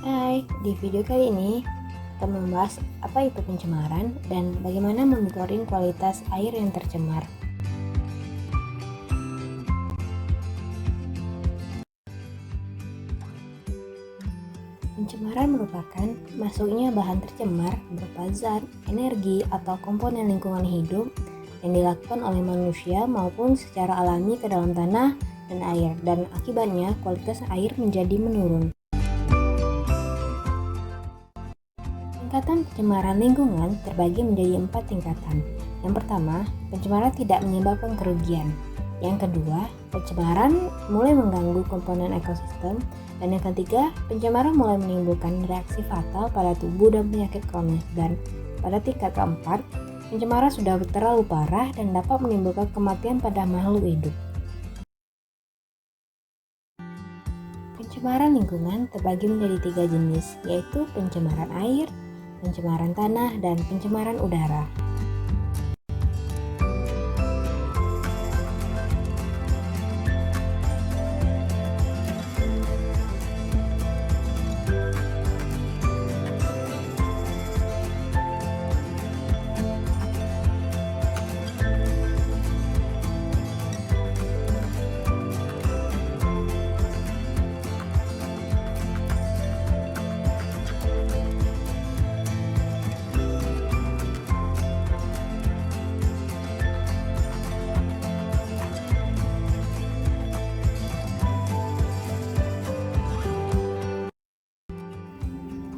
Hai, di video kali ini kita membahas apa itu pencemaran dan bagaimana monitoring kualitas air yang tercemar. Pencemaran merupakan masuknya bahan tercemar berupa zat, energi, atau komponen lingkungan hidup yang dilakukan oleh manusia maupun secara alami ke dalam tanah dan air, dan akibatnya kualitas air menjadi menurun. Tingkatan pencemaran lingkungan terbagi menjadi 4 tingkatan. Yang pertama, pencemaran tidak menyebabkan kerugian. Yang kedua, pencemaran mulai mengganggu komponen ekosistem. Dan yang ketiga, pencemaran mulai menimbulkan reaksi fatal pada tubuh dan penyakit kronis. Dan pada tingkat keempat, pencemaran sudah terlalu parah dan dapat menimbulkan kematian pada makhluk hidup. Pencemaran lingkungan terbagi menjadi 3 jenis, yaitu pencemaran air, pencemaran tanah, dan pencemaran udara.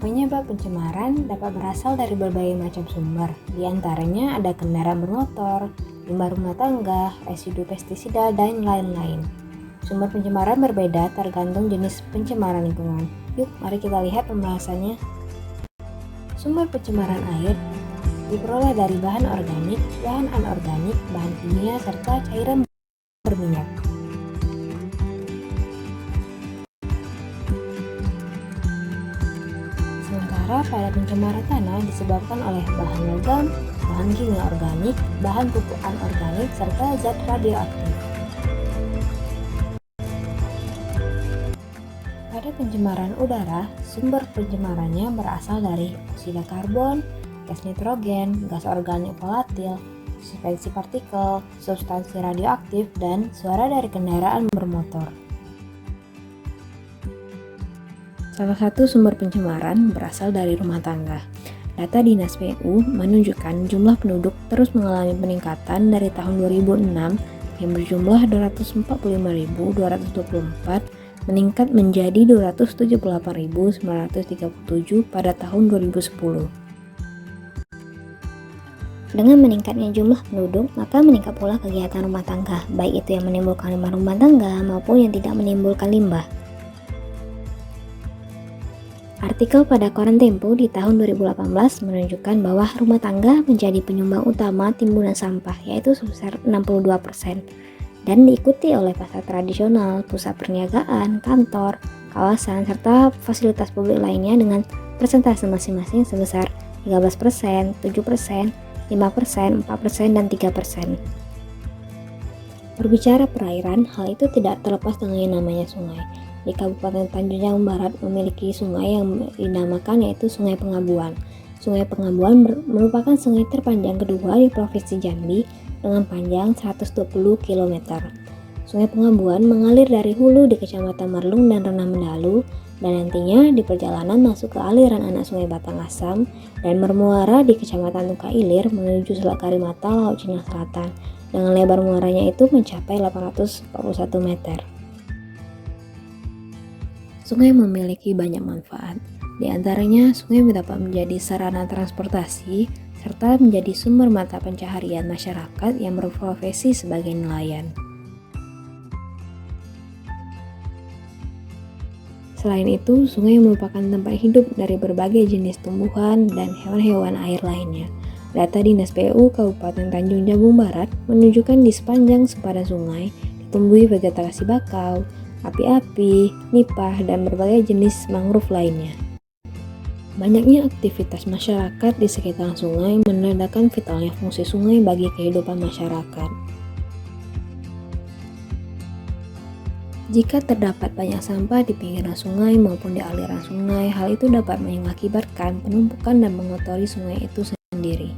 Penyebab pencemaran dapat berasal dari berbagai macam sumber, di antaranya ada kendaraan bermotor, limbah rumah tangga, residu pestisida, dan lain-lain. Sumber pencemaran berbeda tergantung jenis pencemaran lingkungan. Yuk, mari kita lihat pembahasannya. Sumber pencemaran air diperoleh dari bahan organik, bahan anorganik, bahan kimia, serta cairan berminyak. Sementara pada pencemaran tanah disebabkan oleh bahan logam, bahan kimia organik, bahan pupuk anorganik, serta zat radioaktif. Pada pencemaran udara, sumber pencemarannya berasal dari oksida karbon, gas nitrogen, gas organik volatil, suspensi partikel, substansi radioaktif, dan suara dari kendaraan bermotor. Salah satu sumber pencemaran berasal dari rumah tangga. Data Dinas PU menunjukkan jumlah penduduk terus mengalami peningkatan dari tahun 2006 yang berjumlah 245.224 meningkat menjadi 278.937 pada tahun 2010. Dengan meningkatnya jumlah penduduk, maka meningkat pula kegiatan rumah tangga, baik itu yang menimbulkan limbah rumah tangga maupun yang tidak menimbulkan limbah. Artikel pada koran Tempo di tahun 2018 menunjukkan bahwa rumah tangga menjadi penyumbang utama timbunan sampah, yaitu sebesar 62%, dan diikuti oleh pasar tradisional, pusat perniagaan, kantor, kawasan, serta fasilitas publik lainnya dengan persentase masing-masing sebesar 13%, 7%, 5%, 4%, dan 3%. Berbicara perairan, hal itu tidak terlepas dengan yang namanya sungai. Di Kabupaten Tanjung Jabung Barat memiliki sungai yang dinamakan yaitu Sungai Pengabuan. Sungai Pengabuan merupakan sungai terpanjang kedua di Provinsi Jambi dengan panjang 120 km. Sungai Pengabuan mengalir dari hulu di Kecamatan Merlung dan Renah Mendalu, dan nantinya di perjalanan masuk ke aliran anak Sungai Batangasam dan bermuara di Kecamatan Tungkailir menuju Selat Karimata, Laut Cina Selatan, dengan lebar muaranya itu mencapai 841 meter. Sungai memiliki banyak manfaat. Di antaranya, sungai dapat menjadi sarana transportasi serta menjadi sumber mata pencaharian masyarakat yang berprofesi sebagai nelayan. Selain itu, sungai merupakan tempat hidup dari berbagai jenis tumbuhan dan hewan-hewan air lainnya. Data Dinas PU Kabupaten Tanjung Jabung Barat menunjukkan di sepanjang sempadan sungai ditumbuhi vegetasi bakau, api-api, nipah, dan berbagai jenis mangrove lainnya. Banyaknya aktivitas masyarakat di sekitar sungai menandakan vitalnya fungsi sungai bagi kehidupan masyarakat. Jika terdapat banyak sampah di pinggiran sungai maupun di aliran sungai, hal itu dapat mengakibatkan penumpukan dan mengotori sungai itu sendiri.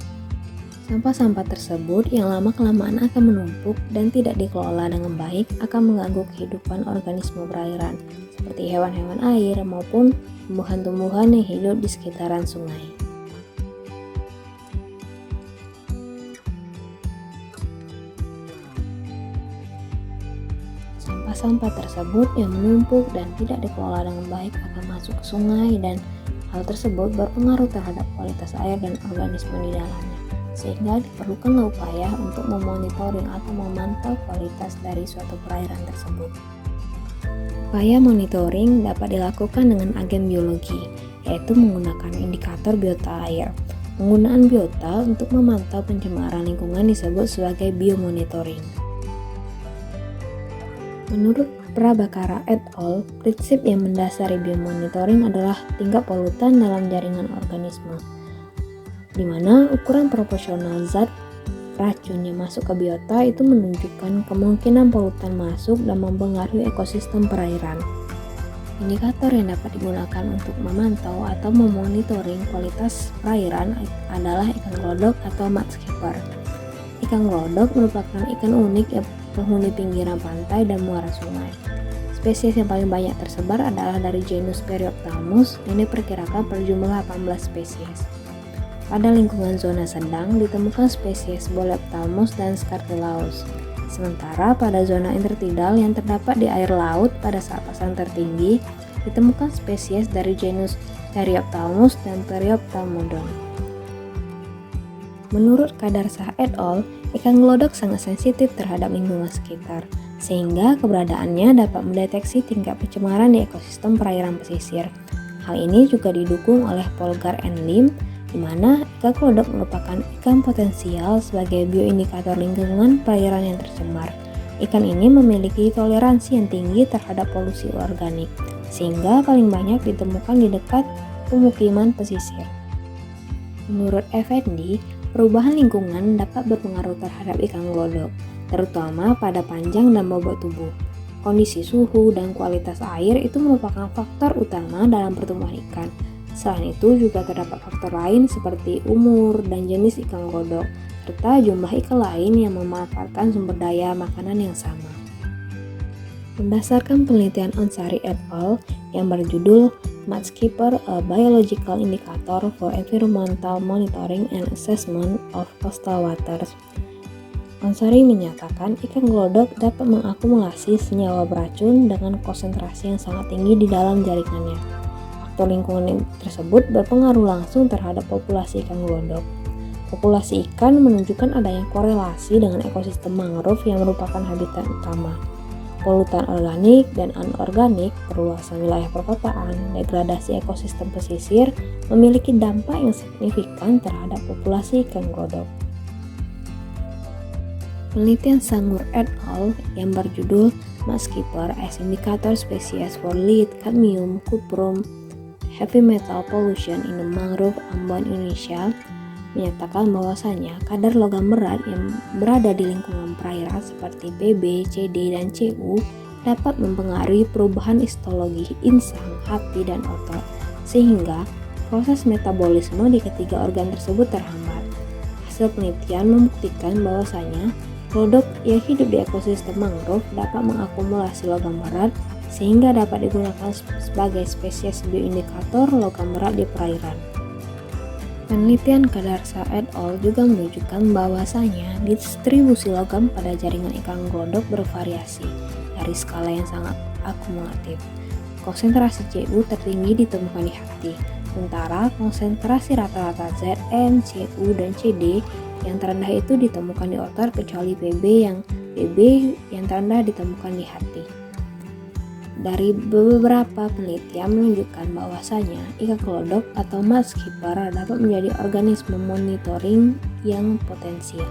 Sampah-sampah tersebut yang lama-kelamaan akan menumpuk dan tidak dikelola dengan baik akan mengganggu kehidupan organisme perairan, seperti hewan-hewan air maupun tumbuhan-tumbuhan yang hidup di sekitaran sungai. Sampah-sampah tersebut yang menumpuk dan tidak dikelola dengan baik akan masuk ke sungai dan hal tersebut berpengaruh terhadap kualitas air dan organisme di dalamnya, sehingga diperlukan upaya untuk memonitoring atau memantau kualitas dari suatu perairan tersebut. Upaya monitoring dapat dilakukan dengan agen biologi, yaitu menggunakan indikator biota air. Penggunaan biota untuk memantau pencemaran lingkungan disebut sebagai biomonitoring. Menurut Prabhakara et al., prinsip yang mendasari biomonitoring adalah tingkat polutan dalam jaringan organisme, di mana ukuran proporsional zat racun yang masuk ke biota itu menunjukkan kemungkinan polutan masuk dan mempengaruhi ekosistem perairan. Indikator yang dapat digunakan untuk memantau atau memonitoring kualitas perairan adalah ikan glodok atau mudskipper. Ikan glodok merupakan ikan unik yang penghuni pinggiran pantai dan muara sungai. Spesies yang paling banyak tersebar adalah dari genus Periophthalmus yang diperkirakan berjumlah 18 spesies. Pada lingkungan zona sedang ditemukan spesies Boleophthalmus dan Scartilaus. Sementara pada zona intertidal yang terdapat di air laut pada saat pasang tertinggi ditemukan spesies dari genus Periophthalmus dan Periophthalmodon. Menurut Kadarsah et al., ikan glodok sangat sensitif terhadap lingkungan sekitar, sehingga keberadaannya dapat mendeteksi tingkat pencemaran di ekosistem perairan pesisir. Hal ini juga didukung oleh Polgar and Lim, di mana ikan glodok merupakan ikan potensial sebagai bioindikator lingkungan perairan yang tercemar. Ikan ini memiliki toleransi yang tinggi terhadap polusi organik, sehingga paling banyak ditemukan di dekat pemukiman pesisir. Menurut Effendi, perubahan lingkungan dapat berpengaruh terhadap ikan glodok, terutama pada panjang dan bobot tubuh. Kondisi suhu dan kualitas air itu merupakan faktor utama dalam pertumbuhan ikan. Selain itu juga terdapat faktor lain seperti umur dan jenis ikan glodok, serta jumlah ikan lain yang memanfaatkan sumber daya makanan yang sama. Berdasarkan penelitian Ansari et al. Yang berjudul Mudskipper, a Biological Indicator for Environmental Monitoring and Assessment of Coastal Waters, Ansari menyatakan ikan glodok dapat mengakumulasi senyawa beracun dengan konsentrasi yang sangat tinggi di dalam jaringannya. Faktor lingkungan tersebut berpengaruh langsung terhadap populasi ikan glodok. Populasi ikan menunjukkan adanya korelasi dengan ekosistem mangrove yang merupakan habitat utama. Polutan organik dan anorganik, perluasan wilayah perkotaan, degradasi ekosistem pesisir memiliki dampak yang signifikan terhadap populasi ikan glodok. Penelitian Sangur et al. Yang berjudul Mudskipper as Indicator Species for Lead, Cadmium, Cuprum, Heavy Metal Pollution in the Mangrove Ambon, Indonesia menyatakan bahwasanya kadar logam berat yang berada di lingkungan perairan seperti Pb, Cd, dan Cu dapat mempengaruhi perubahan histologi insang, hati, dan otot, sehingga proses metabolisme di ketiga organ tersebut terhambat. Hasil penelitian membuktikan bahwasanya glodok yang hidup di ekosistem mangrove dapat mengakumulasi logam berat sehingga dapat digunakan sebagai spesies bioindikator logam berat di perairan. Penelitian Kadarsah et al. Juga menunjukkan bahwasanya distribusi logam pada jaringan ikan glodok bervariasi dari skala yang sangat akumulatif. Konsentrasi Cu tertinggi ditemukan di hati, sementara konsentrasi rata-rata Zn, Cu, dan Cd yang terendah itu ditemukan di otot kecuali Pb yang terendah ditemukan di hati. Dari beberapa penelitian menunjukkan bahwasanya ikan glodok atau mudskipper dapat menjadi organisme monitoring yang potensial.